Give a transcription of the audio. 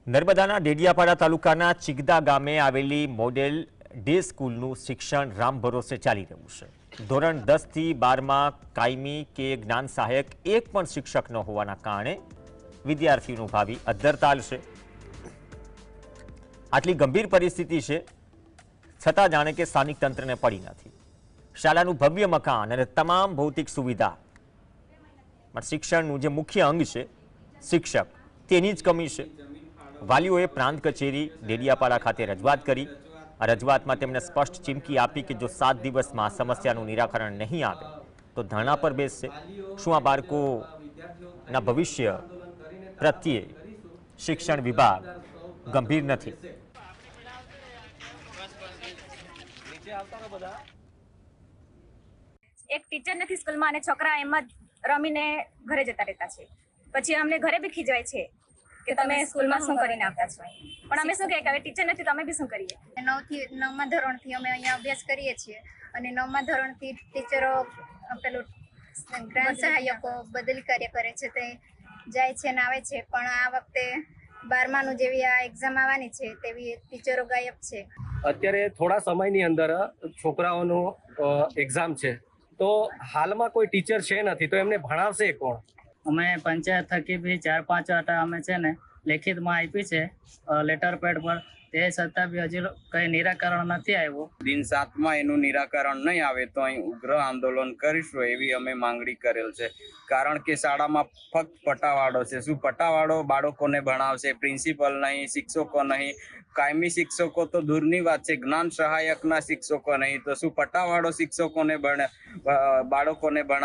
નર્મદાના ડેડિયાપાડા તાલુકાના ચિગદા ગામે આવેલી મોડેલ ડે સ્કૂલનું શિક્ષણ રામ ભરોસે ચાલી રહ્યું છે। ધોરણ 10 થી 12માં કાયમી કે જ્ઞાન સહાયક એક પણ શિક્ષક ન હોવાના કારણે વિદ્યાર્થીઓનું ભાવિ અદ્ધરતાલ છે। આટલી ગંભીર પરિસ્થિતિ છે છતાં જાણે કે સ્થાનિક તંત્રને પડી નથી। શાળાનું ભવ્ય મકાન અને તમામ ભૌતિક સુવિધા પણ શિક્ષણનું જે મુખ્ય અંગ છે શિક્ષક તેની જ કમી છે। વાલીઓએ પ્રાંત કચેરી ડેડિયાપાડા ખાતે રજૂઆત કરી। આ રજૂઆતમાં તેમણે સ્પષ્ટ ચીમકી આપી કે જો 7 દિવસમાં સમસ્યાનું નિરાકરણ નહીં આવે તો ધરણા પર બેસશે। શું આ બાળકોના ભવિષ્ય પ્રત્યે શિક્ષણ વિભાગ ગંભીર નથી? એક ટીચર નથી સ્કૂલમાં અને છોકરા એમ જ રમીને ઘરે જતા રહેતા છે। પછી અમને ઘરે બી ખીજવાય છે કે તમે સ્કૂલમાં શું કરીને આવતા છો, પણ અમે શું કહે કે હવે ટીચર નથી તો અમે બી શું કરીએ। 9 થી 9મા ધોરણથી અમે અહીંયા અભ્યાસ કરીએ છીએ અને 9મા ધોરણથી ટીચરો પેલું જ્ઞાન સહાયકો બદલી કાર્ય કરે છે તે જાય છે ને આવે છે, પણ આ વખતે 12માનું જેવી આ એક્ઝામ આવવાની છે તેવી ટીચરો ગાયબ છે। અત્યારે થોડા સમયની અંદર છોકરાઓનું એક્ઝામ છે તો હાલમાં કોઈ ટીચર છે નથી તો એમને ભણાવશે કોણ? અમે પંચાયત થકી બી 4-5 વાર અમે છે ને લેખિતમાં આપી છે લેટર પેડ પર, તે છતાં બી હજી કઈ નિરાકરણ નથી આવ્યું। દિન 7માં એનું નિરાકરણ નહીં આવે તો અહીં ઉગ્ર આંદોલન કરીશું એવી અમે માંગણી કરેલ છે। કારણ કે શાળામાં ફક્ત પટાવાળો છે। શું પટાવાળો બાળકોને ભણાવશે? પ્રિન્સિપલ નહીં, શિક્ષકો નહીં, કાયમી શિક્ષકો તો દૂરની વાત છે, જ્ઞાન સહાયકના શિક્ષકો નહીં, તો શું પટાવાળો શિક્ષકોને બાળકોને ભણાવ